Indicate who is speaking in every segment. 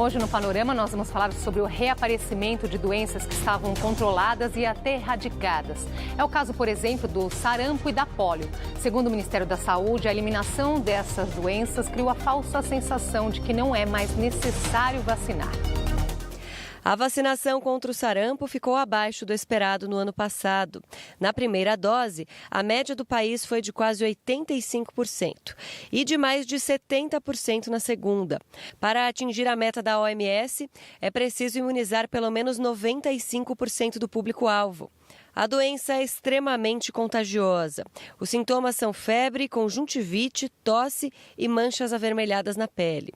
Speaker 1: Hoje no Panorama nós vamos falar sobre o reaparecimento de doenças que estavam controladas e até erradicadas. É o caso, por exemplo, do sarampo e da pólio. Segundo o Ministério da Saúde, a eliminação dessas doenças criou a falsa sensação de que não é mais necessário vacinar.
Speaker 2: A vacinação contra o sarampo ficou abaixo do esperado no ano passado. Na primeira dose, a média do país foi de quase 85% e de mais de 70% na segunda. Para atingir a meta da OMS, é preciso imunizar pelo menos 95% do público-alvo. A doença é extremamente contagiosa. Os sintomas são febre, conjuntivite, tosse e manchas avermelhadas na pele.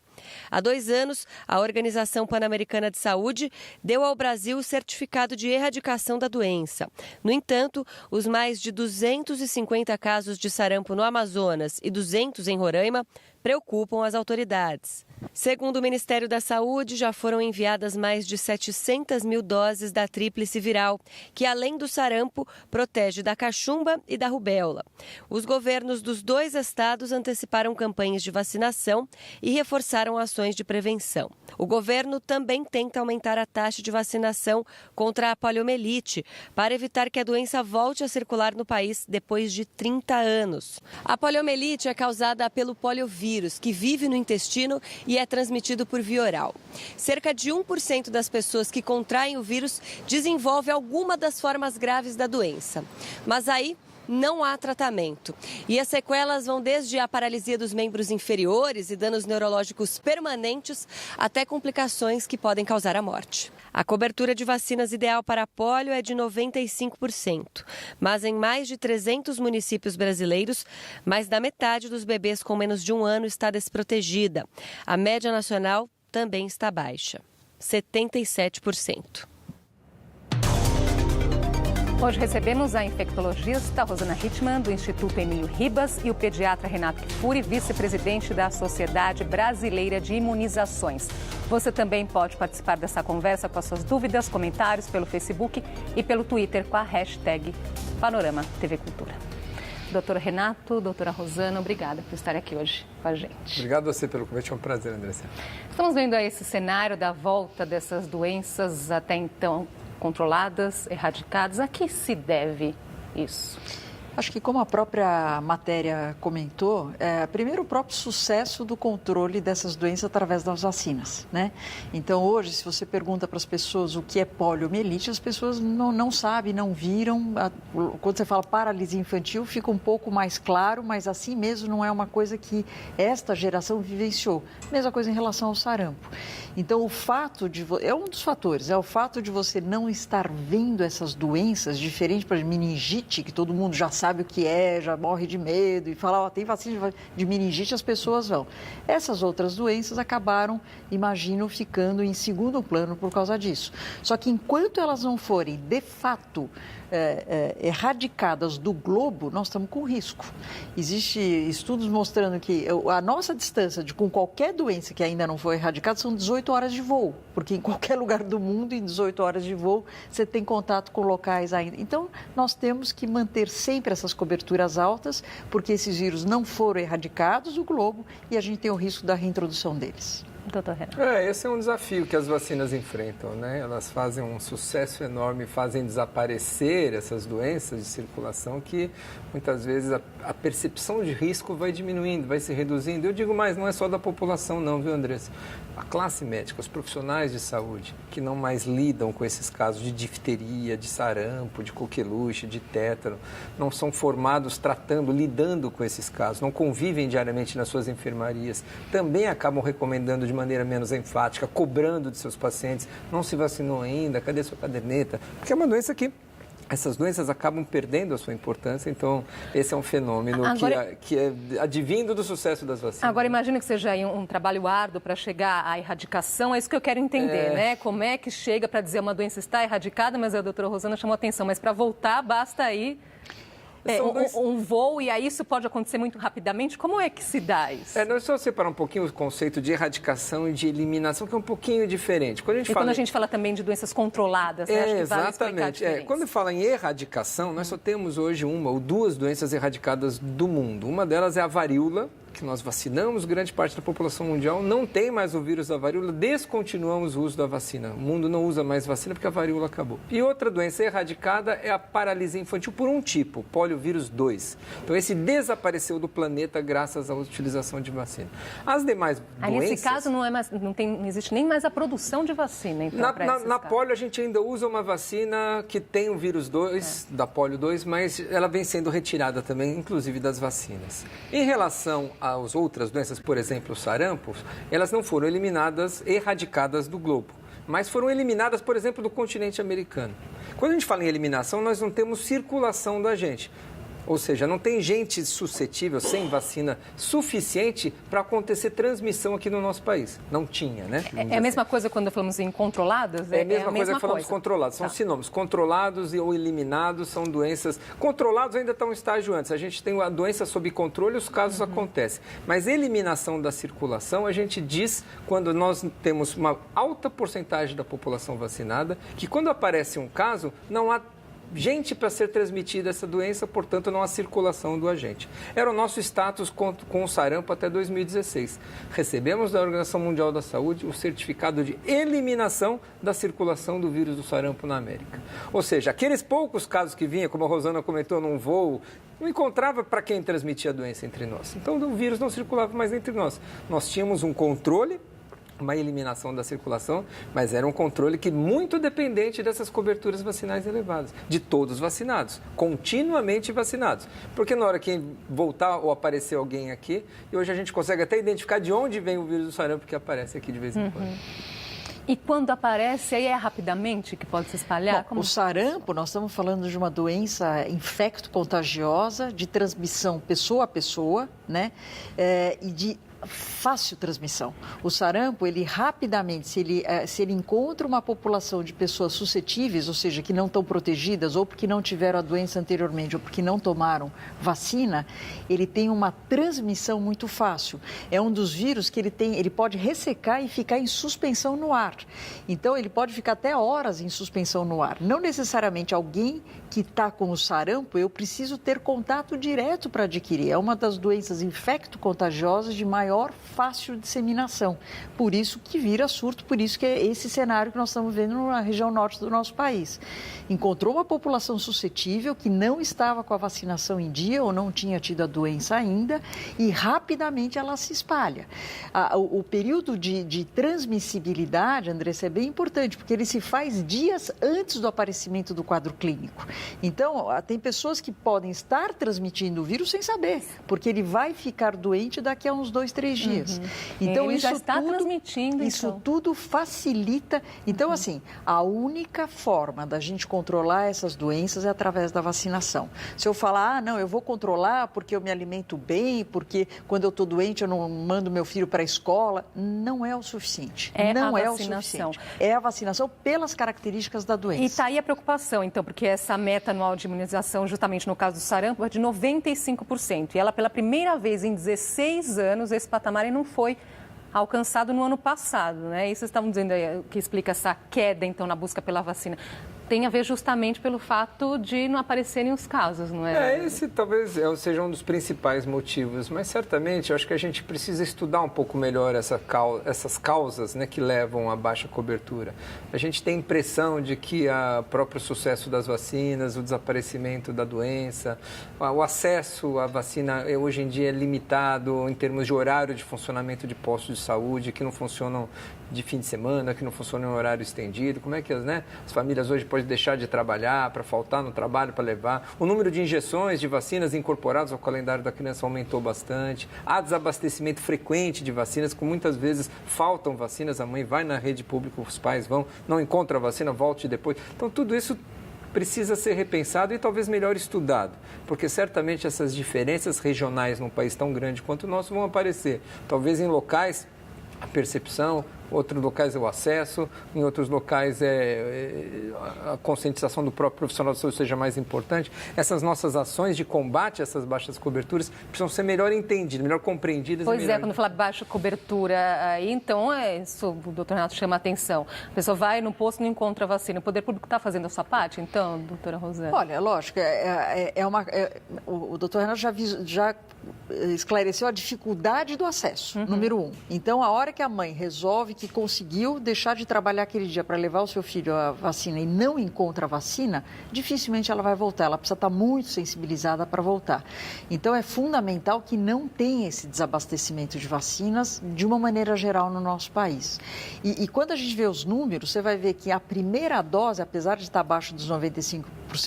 Speaker 2: Há 2 anos, a Organização Pan-Americana de Saúde deu ao Brasil o certificado de erradicação da doença. No entanto, os mais de 250 casos de sarampo no Amazonas e 200 em Roraima preocupam as autoridades. Segundo o Ministério da Saúde, já foram enviadas mais de 700 mil doses da tríplice viral, que além do sarampo, protege da cachumba e da rubéola. Os governos dos 2 estados anteciparam campanhas de vacinação e reforçaram ações de prevenção. O governo também tenta aumentar a taxa de vacinação contra a poliomielite, para evitar que a doença volte a circular no país depois de 30 anos. A poliomielite é causada pelo poliovírus, que vive no intestino e é transmitido por via oral. Cerca de 1% das pessoas que contraem o vírus desenvolve alguma das formas graves da doença. Mas aí não há tratamento. E as sequelas vão desde a paralisia dos membros inferiores e danos neurológicos permanentes até complicações que podem causar a morte. A cobertura de vacinas ideal para a pólio é de 95%, mas em mais de 300 municípios brasileiros, mais da metade dos bebês com menos de 1 ano está desprotegida. A média nacional também está baixa, 77%.
Speaker 1: Hoje recebemos a infectologista Rosana Hittmann, do Instituto Emílio Ribas, e o pediatra Renato Kfouri, vice-presidente da Sociedade Brasileira de Imunizações. Você também pode participar dessa conversa com as suas dúvidas, comentários pelo Facebook e pelo Twitter com a hashtag Panorama TV Cultura. Doutor Renato, doutora Rosana, obrigada por estar aqui hoje com a gente.
Speaker 3: Obrigado a você pelo convite, é um prazer, Andressa.
Speaker 1: Estamos vendo aí esse cenário da volta dessas doenças até então controladas, erradicadas. A que se deve isso?
Speaker 4: Acho que, como a própria matéria comentou, primeiro o próprio sucesso do controle dessas doenças através das vacinas, né? Então, hoje, se você pergunta para as pessoas o que é poliomielite, as pessoas não sabem, não viram. Quando você fala paralisia infantil, fica um pouco mais claro, mas assim mesmo não é uma coisa que esta geração vivenciou. Mesma coisa em relação ao sarampo. Então, o fato de... É um dos fatores, é o fato de você não estar vendo essas doenças, diferente, por exemplo, meningite, que todo mundo já sabe o que é, já morre de medo, e fala, tem vacina de meningite, as pessoas vão. Essas outras doenças acabaram, imagino, ficando em segundo plano por causa disso. Só que enquanto elas não forem, de fato, erradicadas do globo, nós estamos com risco. Existem estudos mostrando que a nossa distância com qualquer doença que ainda não foi erradicada são 18 horas de voo, porque em qualquer lugar do mundo, em 18 horas de voo, você tem contato com locais ainda. Então, nós temos que manter sempre essas coberturas altas, porque esses vírus não foram erradicados do globo e a gente tem o risco da reintrodução deles.
Speaker 1: Doutor Renato.
Speaker 3: Esse é um desafio que as vacinas enfrentam, né? Elas fazem um sucesso enorme, fazem desaparecer essas doenças de circulação que muitas vezes a percepção de risco vai diminuindo, vai se reduzindo. Eu digo mais, não é só da população não, viu, Andressa? A classe médica, os profissionais de saúde que não mais lidam com esses casos de difteria, de sarampo, de coqueluche, de tétano, não são formados tratando, lidando com esses casos, não convivem diariamente nas suas enfermarias, também acabam recomendando de maneira menos enfática, cobrando de seus pacientes, não se vacinou ainda, cadê sua caderneta? Porque é uma doença que essas doenças acabam perdendo a sua importância, então esse é um fenômeno que é advindo do sucesso das vacinas.
Speaker 1: Agora, imagina que seja um trabalho árduo para chegar à erradicação, é isso que eu quero entender, né? Como é que chega para dizer uma doença está erradicada, mas a doutora Rosana chamou a atenção, mas para voltar basta aí um voo, e aí isso pode acontecer muito rapidamente. Como é que se dá isso?
Speaker 3: Nós só separar um pouquinho o conceito de erradicação e de eliminação, que é um pouquinho diferente. Quando a gente fala
Speaker 1: também de doenças controladas, né? Acho que vale explicar a diferença.
Speaker 3: Quando fala em erradicação, nós só temos hoje 1 ou 2 doenças erradicadas do mundo. Uma delas é a varíola, que nós vacinamos grande parte da população mundial, não tem mais o vírus da varíola, descontinuamos o uso da vacina. O mundo não usa mais vacina porque a varíola acabou. E outra doença erradicada é a paralisia infantil por um tipo, poliovírus 2. Então, esse desapareceu do planeta graças à utilização de vacina. As demais doenças...
Speaker 1: Nesse caso, não existe nem mais a produção de vacina, então,
Speaker 3: na polio, a gente ainda usa uma vacina que tem o vírus 2, da polio 2, mas ela vem sendo retirada também, inclusive das vacinas. Em relação às outras doenças, por exemplo, o sarampo, elas não foram eliminadas, erradicadas do globo, mas foram eliminadas, por exemplo, do continente americano. Quando a gente fala em eliminação, nós não temos circulação do agente. Ou seja, não tem gente suscetível, sem vacina suficiente para acontecer transmissão aqui no nosso país. Não tinha, né?
Speaker 1: É a mesma coisa quando falamos em controladas?
Speaker 3: É a mesma coisa que falamos controlados. São sinônimos. Controlados ou eliminados são doenças... Controlados ainda estão em estágio antes. A gente tem a doença sob controle e os casos acontecem. Mas eliminação da circulação, a gente diz, quando nós temos uma alta porcentagem da população vacinada, que quando aparece um caso, não há gente para ser transmitida essa doença, portanto, não há circulação do agente. Era o nosso status com o sarampo até 2016. Recebemos da Organização Mundial da Saúde o certificado de eliminação da circulação do vírus do sarampo na América. Ou seja, aqueles poucos casos que vinha, como a Rosana comentou, num voo, não encontrava para quem transmitia a doença entre nós. Então, o vírus não circulava mais entre nós. Nós tínhamos um controle, uma eliminação da circulação, mas era um controle que muito dependente dessas coberturas vacinais elevadas, de todos vacinados, continuamente vacinados. Porque na hora que voltar ou aparecer alguém aqui, e hoje a gente consegue até identificar de onde vem o vírus do sarampo que aparece aqui de vez em quando.
Speaker 1: E quando aparece, aí é rapidamente que pode se espalhar?
Speaker 4: Bom, o sarampo, nós estamos falando de uma doença infecto-contagiosa, de transmissão pessoa a pessoa, né? E de fácil transmissão. O sarampo, ele rapidamente, se ele encontra uma população de pessoas suscetíveis, ou seja, que não estão protegidas, ou porque não tiveram a doença anteriormente, ou porque não tomaram vacina, ele tem uma transmissão muito fácil. É um dos vírus que ele pode ressecar e ficar em suspensão no ar. Então, ele pode ficar até horas em suspensão no ar. Não necessariamente alguém que está com o sarampo, eu preciso ter contato direto para adquirir. É uma das doenças infecto-contagiosas de maior fácil disseminação. Por isso que vira surto, por isso que é esse cenário que nós estamos vendo na região norte do nosso país. Encontrou uma população suscetível que não estava com a vacinação em dia ou não tinha tido a doença ainda e rapidamente ela se espalha. O período de transmissibilidade, Andressa, é bem importante, porque ele se faz dias antes do aparecimento do quadro clínico. Então, tem pessoas que podem estar transmitindo o vírus sem saber, porque ele vai ficar doente daqui a uns 2-3 dias. Então,
Speaker 1: ele já está transmitindo.
Speaker 4: Isso tudo facilita. Então, assim, a única forma da gente controlar essas doenças é através da vacinação. Se eu falar, não, eu vou controlar porque eu me alimento bem, porque quando eu estou doente eu não mando meu filho para a escola, não é o suficiente. Não é o suficiente. É a vacinação pelas características da doença.
Speaker 1: E está aí a preocupação, então, porque essa meta anual de imunização, justamente no caso do sarampo, é de 95%. E ela, pela primeira vez em 16 anos, esse patamar não foi alcançado no ano passado, né? E vocês estavam dizendo aí, que explica essa queda, então, na busca pela vacina. Tem a ver justamente pelo fato de não aparecerem os casos, não é?
Speaker 3: Esse talvez seja um dos principais motivos, mas certamente eu acho que a gente precisa estudar um pouco melhor essas causas, né, que levam à baixa cobertura. A gente tem a impressão de que o próprio sucesso das vacinas, o desaparecimento da doença, o acesso à vacina hoje em dia é limitado em termos de horário de funcionamento de postos de saúde, que não funcionam de fim de semana, que não funcionam em horário estendido. Como é que as famílias hoje podem deixar de trabalhar para faltar no trabalho para levar? O número de injeções de vacinas incorporadas ao calendário da criança aumentou bastante. Há desabastecimento frequente de vacinas, com muitas vezes faltam vacinas. A mãe vai na rede pública, os pais vão, não encontra a vacina, volte depois. Então, tudo isso precisa ser repensado e talvez melhor estudado, porque certamente essas diferenças regionais num país tão grande quanto o nosso vão aparecer. Talvez em locais a percepção, outros locais é o acesso, em outros locais a conscientização do próprio profissional de saúde seja mais importante. Essas nossas ações de combate a essas baixas coberturas precisam ser melhor entendidas, melhor compreendidas.
Speaker 1: Pois é, quando fala baixa cobertura, aí então isso o doutor Renato chama a atenção. A pessoa vai no posto e não encontra a vacina. O poder público está fazendo a sua parte, então, doutora Rosana?
Speaker 4: Olha, lógico, o doutor Renato já esclareceu a dificuldade do acesso, número 1. Então, a hora que a mãe resolve que conseguiu deixar de trabalhar aquele dia para levar o seu filho à vacina e não encontra a vacina, dificilmente ela vai voltar. Ela precisa estar muito sensibilizada para voltar. Então, é fundamental que não tenha esse desabastecimento de vacinas de uma maneira geral no nosso país. E quando a gente vê os números, você vai ver que a primeira dose, apesar de estar abaixo dos 95%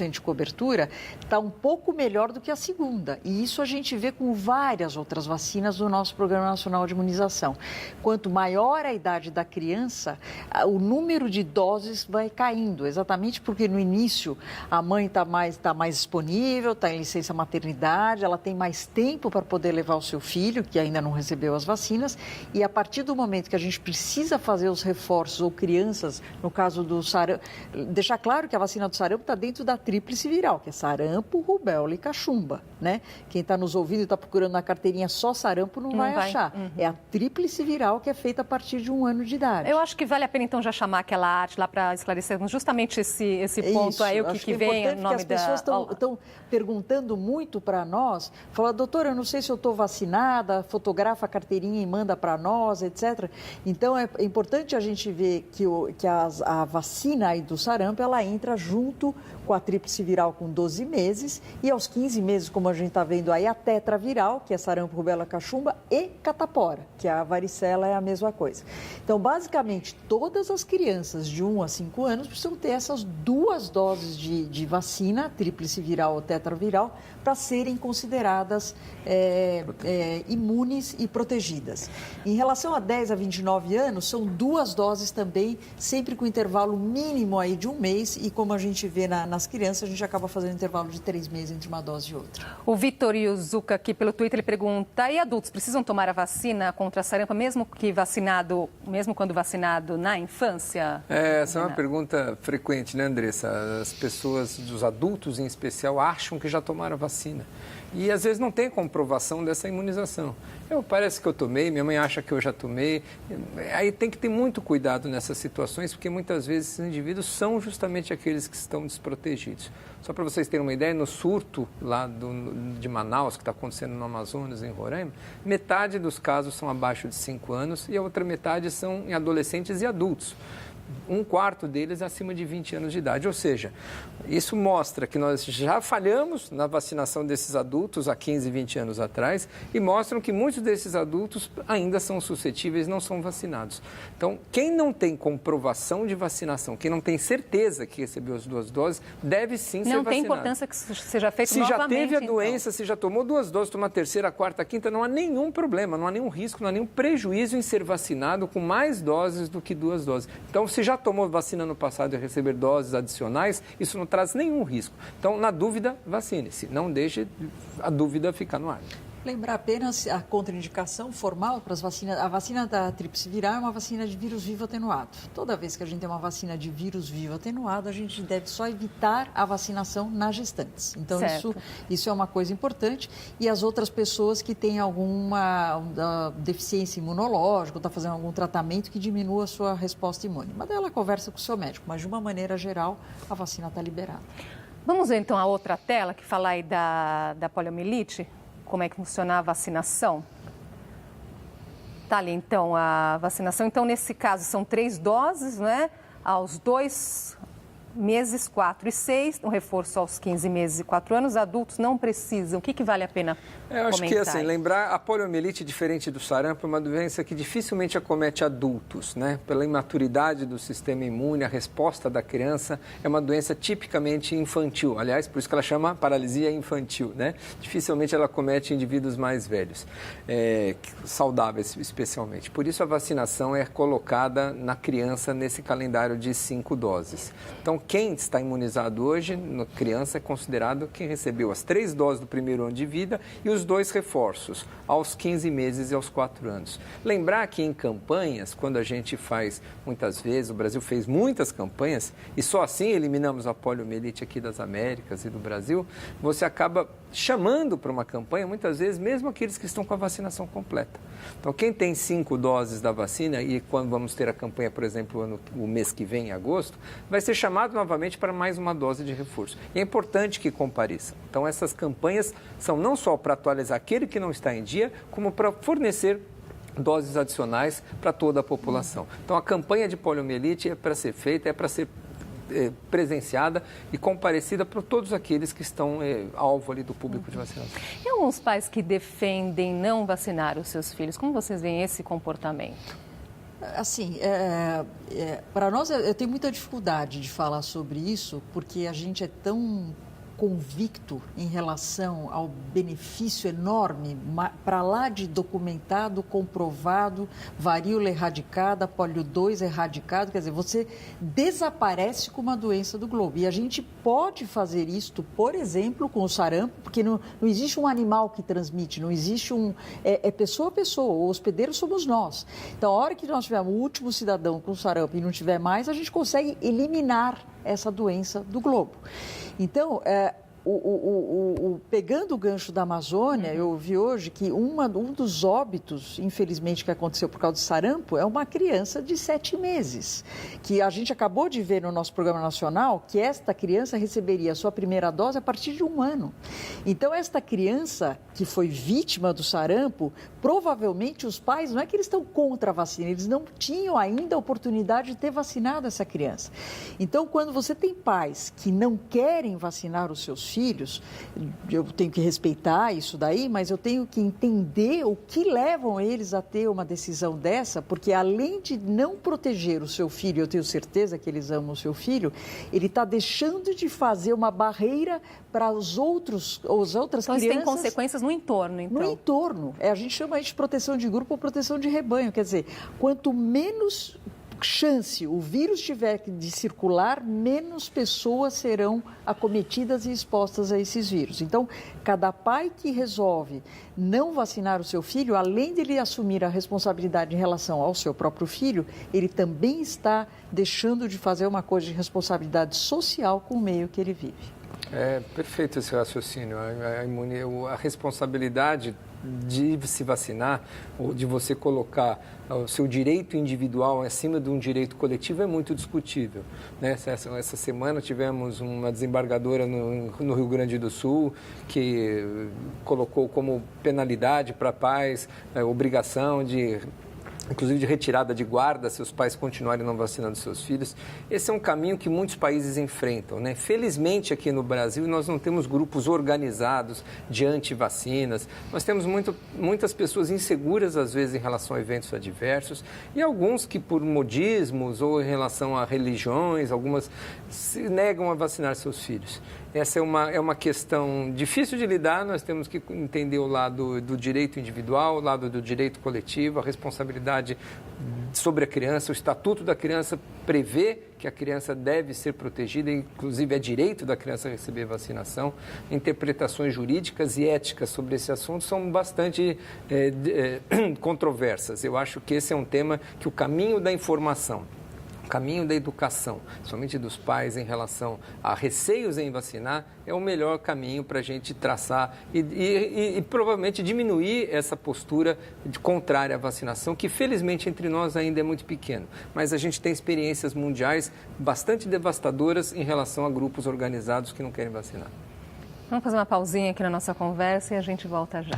Speaker 4: de cobertura, está um pouco melhor do que a segunda. E isso a gente vê com várias outras vacinas do nosso Programa Nacional de Imunização. Quanto maior a idade da criança, o número de doses vai caindo, exatamente porque no início a mãe está mais disponível, está em licença maternidade, ela tem mais tempo para poder levar o seu filho, que ainda não recebeu as vacinas, e a partir do momento que a gente precisa fazer os reforços, ou crianças, no caso do sarampo, deixar claro que a vacina do sarampo está dentro da tríplice viral, que é sarampo, rubéola e cachumba, né? Quem está nos ouvindo e está procurando na carteirinha só sarampo não vai achar. É a tríplice viral que é feita a partir de 1 ano de idade.
Speaker 1: Eu acho que vale a pena, então, já chamar aquela arte lá para esclarecermos justamente esse ponto.
Speaker 4: Isso,
Speaker 1: aí, o que vem, o nome
Speaker 4: as pessoas estão perguntando muito para nós, falam, doutora, eu não sei se eu estou vacinada, fotografa a carteirinha e manda para nós, etc. Então, é importante a gente ver que a vacina aí do sarampo, ela entra junto com a tríplice viral com 12 meses e aos 15 meses, como a gente está vendo aí, a tetraviral, que é sarampo, rubéola, cachumba, e catapora, que a varicela é a mesma coisa. Então, basicamente, todas as crianças de 1 a 5 anos precisam ter essas 2 doses de vacina, tríplice viral ou tetraviral, para serem consideradas imunes e protegidas. Em relação a 10 a 29 anos, são 2 doses também, sempre com intervalo mínimo aí de 1 mês, e como a gente vê nas crianças, a gente acaba fazendo intervalo de 3 meses entre uma dose e outra.
Speaker 1: O Vitor Yuzuka aqui pelo Twitter, ele pergunta, e adultos precisam tomar a vacina contra a sarampo, mesmo quando vacinado na infância?
Speaker 3: Essa é uma pergunta frequente, né, Andressa? As pessoas, os adultos em especial, acham que já tomaram a vacina. E às vezes não tem comprovação dessa imunização. Parece que eu tomei, minha mãe acha que eu já tomei. Aí tem que ter muito cuidado nessas situações, porque muitas vezes esses indivíduos são justamente aqueles que estão desprotegidos. Só para vocês terem uma ideia, no surto lá de Manaus, que está acontecendo no Amazonas, em Roraima, metade dos casos são abaixo de 5 anos e a outra metade são em adolescentes e adultos. 1/4 deles acima de 20 anos de idade. Ou seja, isso mostra que nós já falhamos na vacinação desses adultos há 15, 20 anos atrás e mostram que muitos desses adultos ainda são suscetíveis, não são vacinados. Então, quem não tem comprovação de vacinação, quem não tem certeza que recebeu as 2 doses, deve sim ser vacinado. Não tem
Speaker 1: importância que seja feito novamente.
Speaker 3: Se já teve a doença, se já tomou 2 doses, tomar a 3ª, 4ª, 5ª, não há nenhum problema, não há nenhum risco, não há nenhum prejuízo em ser vacinado com mais doses do que 2 doses. Então, se já tomou vacina no passado e receber doses adicionais, isso não traz nenhum risco. Então, na dúvida, vacine-se. Não deixe a dúvida ficar no ar.
Speaker 4: Lembrar apenas a contraindicação formal para as vacinas. A vacina da tríplice viral é uma vacina de vírus vivo atenuado. Toda vez que a gente tem uma vacina de vírus vivo atenuado, a gente deve só evitar a vacinação nas gestantes. Então, isso é uma coisa importante. E as outras pessoas que têm alguma deficiência imunológica, está fazendo algum tratamento que diminua a sua resposta imune. Mas daí ela conversa com o seu médico. Mas, de uma maneira geral, a vacina está liberada.
Speaker 1: Vamos ver, então, a outra tela que fala aí da poliomielite. Como é que funciona a vacinação? Tá ali, então, a vacinação. Então, nesse caso, são 3 doses, né? Aos 2 meses, 4 e 6, um reforço aos 15 meses e 4 anos. Adultos não precisam. O que vale a pena comentar?
Speaker 3: Eu acho que, assim, lembrar, a poliomielite, diferente do sarampo, é uma doença que dificilmente acomete adultos, né? Pela imaturidade do sistema imune, a resposta da criança é uma doença tipicamente infantil. Aliás, por isso que ela chama paralisia infantil, né? Dificilmente ela acomete indivíduos mais velhos, saudáveis especialmente. Por isso a vacinação é colocada na criança nesse calendário de 5 doses. Então, Então, quem está imunizado hoje, na criança, é considerado quem recebeu as 3 doses do primeiro ano de vida e os 2 reforços, aos 15 meses e aos 4 anos. Lembrar que em campanhas, quando a gente faz, muitas vezes, o Brasil fez muitas campanhas, e só assim eliminamos a poliomielite aqui das Américas e do Brasil, você acaba chamando para uma campanha, muitas vezes, mesmo aqueles que estão com a vacinação completa. Então, quem tem 5 doses da vacina, e quando vamos ter a campanha, por exemplo, o mês que vem, em agosto, vai ser chamado novamente para mais uma dose de reforço. E é importante que compareçam. Então, essas campanhas são não só para atualizar aquele que não está em dia, como para fornecer doses adicionais para toda a população. Então, a campanha de poliomielite é para ser feita, é para ser presenciada e comparecida para todos aqueles que estão alvo ali do público de vacinação.
Speaker 1: E alguns pais que defendem não vacinar os seus filhos, como vocês veem esse comportamento?
Speaker 4: Assim, para nós, eu tenho muita dificuldade de falar sobre isso, porque a gente é tão convicto em relação ao benefício enorme, para lá de documentado, comprovado, varíola erradicada, polio 2 erradicado, quer dizer, você desaparece com uma doença do globo. E a gente pode fazer isto, por exemplo, com o sarampo, porque não existe um animal que transmite, não existe é pessoa a pessoa, o hospedeiro somos nós. Então, a hora que nós tivermos o último cidadão com sarampo e não tiver mais, a gente consegue eliminar essa doença do globo. Então, pegando o gancho da Amazônia, eu vi hoje que um dos óbitos, infelizmente, que aconteceu por causa do sarampo é uma criança de 7 meses, que a gente acabou de ver no nosso programa nacional que esta criança receberia a sua primeira dose a partir de 1 ano. Então, esta criança que foi vítima do sarampo, provavelmente os pais, não é que eles estão contra a vacina, eles não tinham ainda a oportunidade de ter vacinado essa criança. Então, quando você tem pais que não querem vacinar os seus filhos, eu tenho que respeitar isso daí, mas eu tenho que entender o que levam eles a ter uma decisão dessa, porque além de não proteger o seu filho, eu tenho certeza que eles amam o seu filho, ele está deixando de fazer uma barreira para as outras crianças.
Speaker 1: Então, isso tem consequências no entorno, então?
Speaker 4: No entorno. A gente chama de proteção de grupo ou proteção de rebanho, quer dizer, quanto menos chance o vírus tiver de circular, menos pessoas serão acometidas e expostas a esses vírus. Então, cada pai que resolve não vacinar o seu filho, além de ele assumir a responsabilidade em relação ao seu próprio filho, ele também está deixando de fazer uma coisa de responsabilidade social com o meio que ele vive.
Speaker 3: É perfeito esse raciocínio. A responsabilidade de se vacinar ou de você colocar o seu direito individual acima de um direito coletivo é muito discutível, né? Essa semana tivemos uma desembargadora no Rio Grande do Sul que colocou como penalidade para pais a obrigação de, inclusive de retirada de guarda, se os pais continuarem não vacinando seus filhos. Esse é um caminho que muitos países enfrentam, né? Felizmente, aqui no Brasil, nós não temos grupos organizados de anti-vacinas. Nós temos muitas pessoas inseguras, às vezes, em relação a eventos adversos, e alguns que, por modismos ou em relação a religiões, algumas se negam a vacinar seus filhos. Essa é uma questão difícil de lidar, nós temos que entender o lado do direito individual, o lado do direito coletivo, a responsabilidade sobre a criança. O Estatuto da Criança prevê que a criança deve ser protegida, inclusive é direito da criança receber vacinação. Interpretações jurídicas e éticas sobre esse assunto são bastante controversas. Eu acho que esse é um tema que o caminho da informação, o caminho da educação, somente dos pais em relação a receios em vacinar, é o melhor caminho para a gente traçar e provavelmente diminuir essa postura contrária à vacinação, que felizmente entre nós ainda é muito pequeno. Mas a gente tem experiências mundiais bastante devastadoras em relação a grupos organizados que não querem vacinar.
Speaker 1: Vamos fazer uma pausinha aqui na nossa conversa e a gente volta já.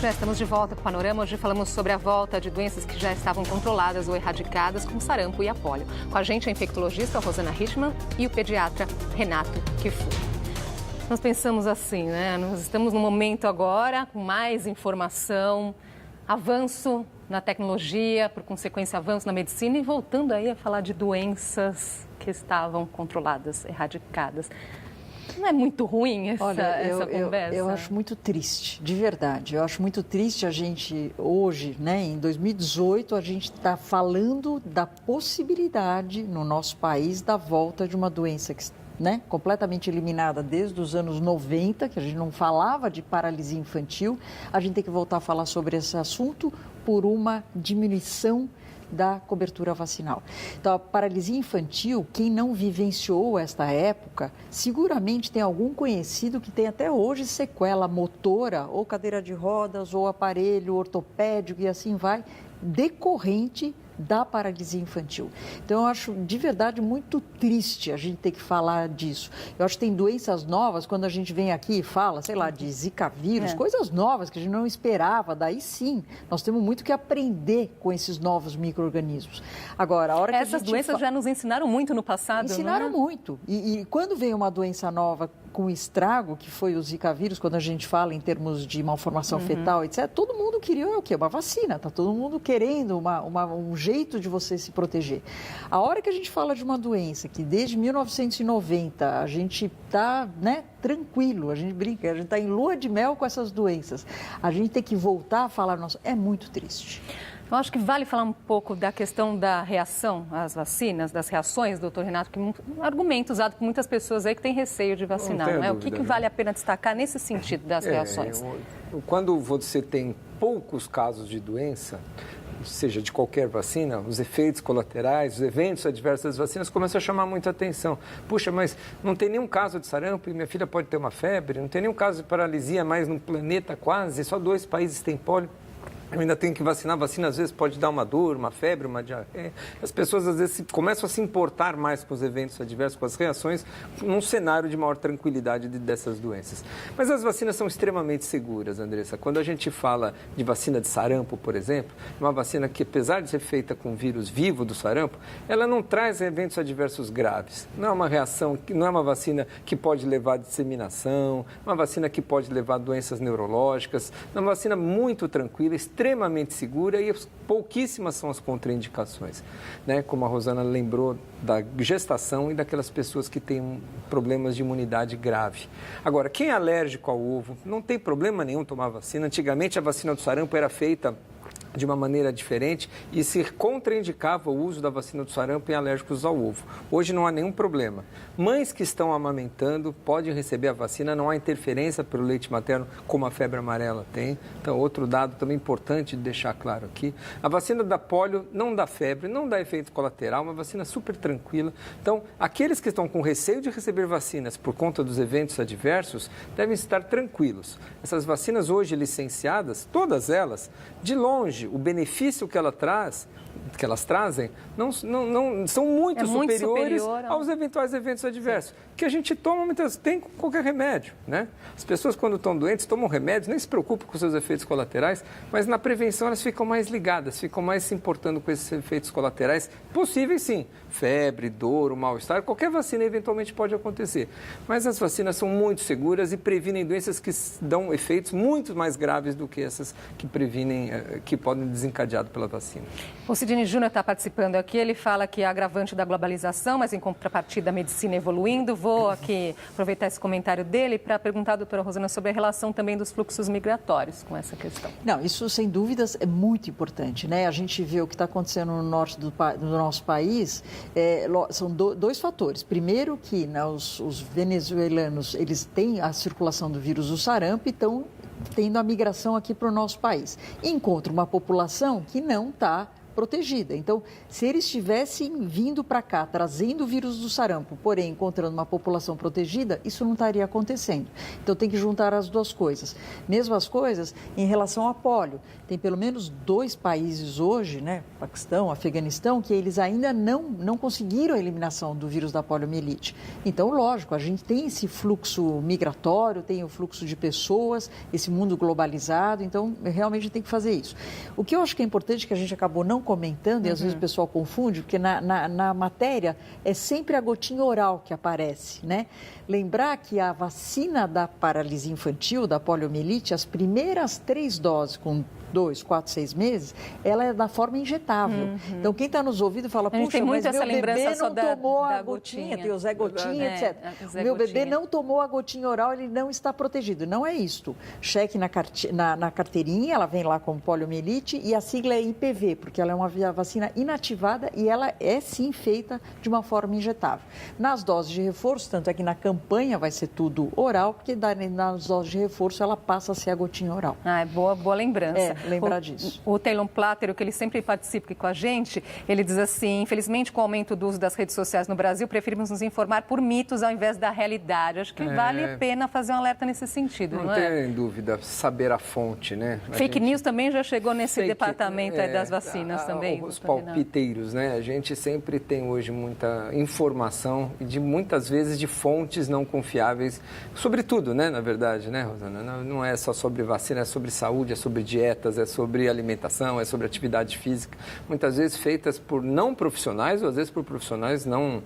Speaker 1: Já estamos de volta com o Panorama. Hoje falamos sobre a volta de doenças que já estavam controladas ou erradicadas, como sarampo e a polio. Com a gente a infectologista Rosana Hichmann e o pediatra Renato Kifuri. Nós pensamos assim, né? Nós estamos num momento agora com mais informação, avanço na tecnologia, por consequência avanço na medicina e voltando aí a falar de doenças que estavam controladas, erradicadas. Não é muito ruim essa conversa?
Speaker 4: Eu acho muito triste, de verdade. Eu acho muito triste a gente, hoje, né, em 2018, a gente está falando da possibilidade no nosso país da volta de uma doença que, né, completamente eliminada desde os anos 90, que a gente não falava de paralisia infantil. A gente tem que voltar a falar sobre esse assunto por uma diminuição da cobertura vacinal. Então, a paralisia infantil, quem não vivenciou esta época, seguramente tem algum conhecido que tem até hoje sequela motora, ou cadeira de rodas, ou aparelho ortopédico e assim vai, decorrente da paralisia infantil. Então, eu acho de verdade muito triste a gente ter que falar disso. Eu acho que tem doenças novas, quando a gente vem aqui e fala, sei lá, de Zika vírus, coisas novas que a gente não esperava, daí sim, nós temos muito que aprender com esses novos micro-organismos. Agora, a hora que
Speaker 1: essas doenças já nos ensinaram muito no passado,
Speaker 4: ensinaram
Speaker 1: não é?
Speaker 4: muito. E quando vem uma doença nova com estrago, que foi o Zika vírus, quando a gente fala em termos de malformação fetal, etc., todo mundo queria o quê? Uma vacina, está todo mundo querendo um jeito de você se proteger. A hora que a gente fala de uma doença que desde 1990 a gente está, né, tranquilo, a gente brinca, a gente está em lua de mel com essas doenças, a gente tem que voltar a falar, nossa, é muito triste.
Speaker 1: Eu acho que vale falar um pouco da questão da reação às vacinas, das reações, doutor Renato, que é um argumento usado por muitas pessoas aí que têm receio de vacinar, não é? O que vale a pena destacar nesse sentido das reações?
Speaker 3: Quando você tem poucos casos de doença, seja de qualquer vacina, os efeitos colaterais, os eventos adversos das vacinas começam a chamar muita atenção. Puxa, mas não tem nenhum caso de sarampo e minha filha pode ter uma febre, não tem nenhum caso de paralisia mais no planeta quase, só 2 países têm pólio. Eu ainda tenho que vacinar, a vacina às vezes pode dar uma dor, uma febre, uma diarreia. As pessoas às vezes começam a se importar mais com os eventos adversos, com as reações, num cenário de maior tranquilidade dessas doenças. Mas as vacinas são extremamente seguras, Andressa. Quando a gente fala de vacina de sarampo, por exemplo, uma vacina que, apesar de ser feita com vírus vivo do sarampo, ela não traz eventos adversos graves. Não é uma reação, não é uma vacina que pode levar a disseminação, uma vacina que pode levar a doenças neurológicas, é uma vacina muito tranquila, extremamente segura e pouquíssimas são as contraindicações, né? Como a Rosana lembrou da gestação e daquelas pessoas que têm problemas de imunidade grave. Agora, quem é alérgico ao ovo, não tem problema nenhum tomar vacina. Antigamente a vacina do sarampo era feita de uma maneira diferente e se contraindicava o uso da vacina do sarampo em alérgicos ao ovo. Hoje não há nenhum problema. Mães que estão amamentando podem receber a vacina, não há interferência pelo leite materno como a febre amarela tem. Então, outro dado também importante de deixar claro aqui. A vacina da polio não dá febre, não dá efeito colateral, uma vacina super tranquila. Então, aqueles que estão com receio de receber vacinas por conta dos eventos adversos devem estar tranquilos. Essas vacinas hoje licenciadas, todas elas, de longe, o benefício que elas trazem não são muito superiores aos eventuais eventos adversos. Sim. Que a gente toma muitas tem com qualquer remédio, né? As pessoas quando estão doentes tomam remédios, nem se preocupam com seus efeitos colaterais, mas na prevenção elas ficam mais ligadas, ficam mais se importando com esses efeitos colaterais possíveis, sim. Febre, dor, o mal-estar, qualquer vacina eventualmente pode acontecer. Mas as vacinas são muito seguras e previnem doenças que dão efeitos muito mais graves do que essas que previnem, que podem desencadear pela vacina.
Speaker 1: O Sidney Júnior está participando aqui, ele fala que é agravante da globalização, mas em contrapartida a medicina evoluindo. Vou aqui aproveitar esse comentário dele para perguntar à doutora Rosana sobre a relação também dos fluxos migratórios com essa questão.
Speaker 4: Não, isso sem dúvidas é muito importante, né? A gente vê o que está acontecendo no norte do nosso país, são dois fatores. Primeiro que, né, os venezuelanos, eles têm a circulação do vírus do sarampo e estão tendo a migração aqui para o nosso país. Encontra uma população que não está protegida. Então, se eles estivessem vindo para cá, trazendo o vírus do sarampo, porém encontrando uma população protegida, isso não estaria acontecendo. Então, tem que juntar as duas coisas. Mesmas coisas em relação à polio. Tem pelo menos 2 países hoje, né, Paquistão, Afeganistão, que eles ainda não conseguiram a eliminação do vírus da poliomielite. Então, lógico, a gente tem esse fluxo migratório, tem o fluxo de pessoas, esse mundo globalizado, então, realmente tem que fazer isso. O que eu acho que é importante, que a gente acabou não comentando, e às vezes o pessoal confunde, porque na matéria é sempre a gotinha oral que aparece, né? Lembrar que a vacina da paralisia infantil, da poliomielite, as primeiras 3 doses, com 2, 4, 6 meses, ela é da forma injetável. Então, quem está nos ouvindo fala, puxa, mas meu bebê não tomou a gotinha, tem o Zé Gotinha, etc. O meu bebê não tomou a gotinha oral, ele não está protegido. Não é isto. Cheque na carteirinha, ela vem lá com poliomielite e a sigla é IPV, porque ela é uma vacina inativada e ela é sim feita de uma forma injetável. Nas doses de reforço, tanto é que na campanha vai ser tudo oral, porque nas doses de reforço ela passa a ser a gotinha oral.
Speaker 1: Ah, boa lembrança.
Speaker 4: Lembrar disso.
Speaker 1: O Taylor Platter, que ele sempre participa aqui com a gente, ele diz assim, infelizmente com o aumento do uso das redes sociais no Brasil, preferimos nos informar por mitos ao invés da realidade. Acho que vale a pena fazer um alerta nesse sentido, não é?
Speaker 3: Não tem dúvida, saber a fonte, né?
Speaker 1: Fake news também já chegou nesse departamento das vacinas também.
Speaker 3: Os palpiteiros, né? A gente sempre tem hoje muita informação e muitas vezes de fontes não confiáveis, sobre tudo, né? Na verdade, né, Rosana? Não é só sobre vacina, é sobre saúde, é sobre dietas, é sobre alimentação, é sobre atividade física. Muitas vezes feitas por não profissionais ou às vezes por profissionais não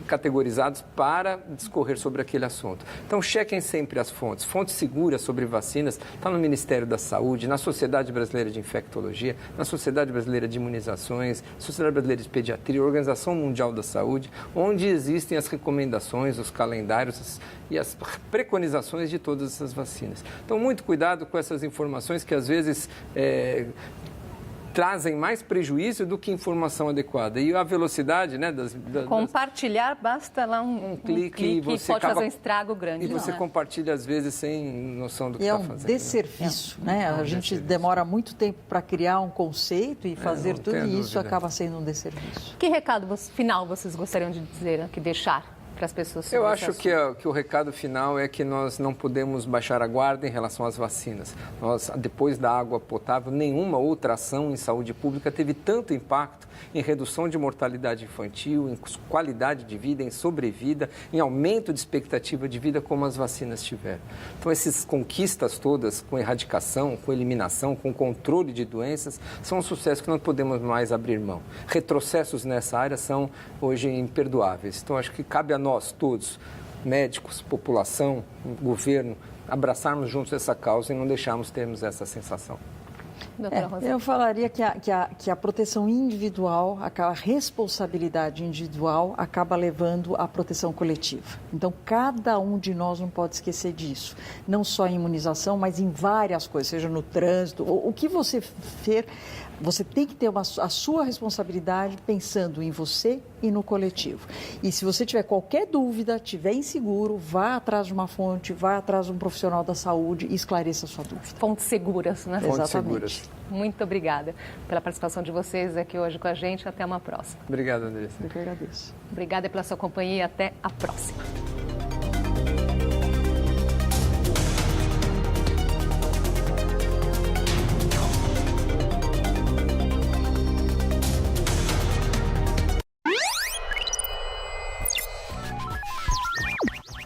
Speaker 3: categorizados para discorrer sobre aquele assunto. Então, chequem sempre as fontes. Fontes seguras sobre vacinas está no Ministério da Saúde, na Sociedade Brasileira de Infectologia, na Sociedade Brasileira de Imunizações, Sociedade Brasileira de Pediatria, Organização Mundial da Saúde, onde existem as recomendações, os calendários e as preconizações de todas essas vacinas. Então, muito cuidado com essas informações que, às vezes, trazem mais prejuízo do que informação adequada. E a velocidade, né?
Speaker 1: Compartilhar, basta lá um clique e você pode fazer um estrago grande.
Speaker 3: E você compartilha, às vezes, sem noção do que está fazendo.
Speaker 4: É um desserviço, né? A gente demora muito tempo para criar um conceito e fazer tudo, e isso acaba sendo um desserviço.
Speaker 1: Que recado final vocês gostariam de dizer, aqui, deixar para as pessoas?
Speaker 3: Eu acho que o recado final é que nós não podemos baixar a guarda em relação às vacinas. Depois da água potável, nenhuma outra ação em saúde pública teve tanto impacto em redução de mortalidade infantil, em qualidade de vida, em sobrevida, em aumento de expectativa de vida como as vacinas tiveram. Então, essas conquistas todas, com erradicação, com eliminação, com controle de doenças, são um sucesso que não podemos mais abrir mão. Retrocessos nessa área são hoje imperdoáveis. Então, acho que cabe a nós todos, médicos, população, governo, abraçarmos juntos essa causa e não deixarmos termos essa sensação.
Speaker 4: Eu falaria que a proteção individual, a responsabilidade individual acaba levando à proteção coletiva. Então, cada um de nós não pode esquecer disso. Não só em imunização, mas em várias coisas, seja no trânsito. O que você fer, você tem que ter a sua responsabilidade pensando em você e no coletivo. E se você tiver qualquer dúvida, estiver inseguro, vá atrás de uma fonte, vá atrás de um profissional da saúde e esclareça a sua dúvida.
Speaker 1: Fontes seguras, né?
Speaker 3: Fontes seguras.
Speaker 1: Muito obrigada pela participação de vocês aqui hoje com a gente. Até uma próxima.
Speaker 3: Obrigado, Andressa.
Speaker 4: Eu que agradeço.
Speaker 1: Obrigada pela sua companhia. Até a próxima.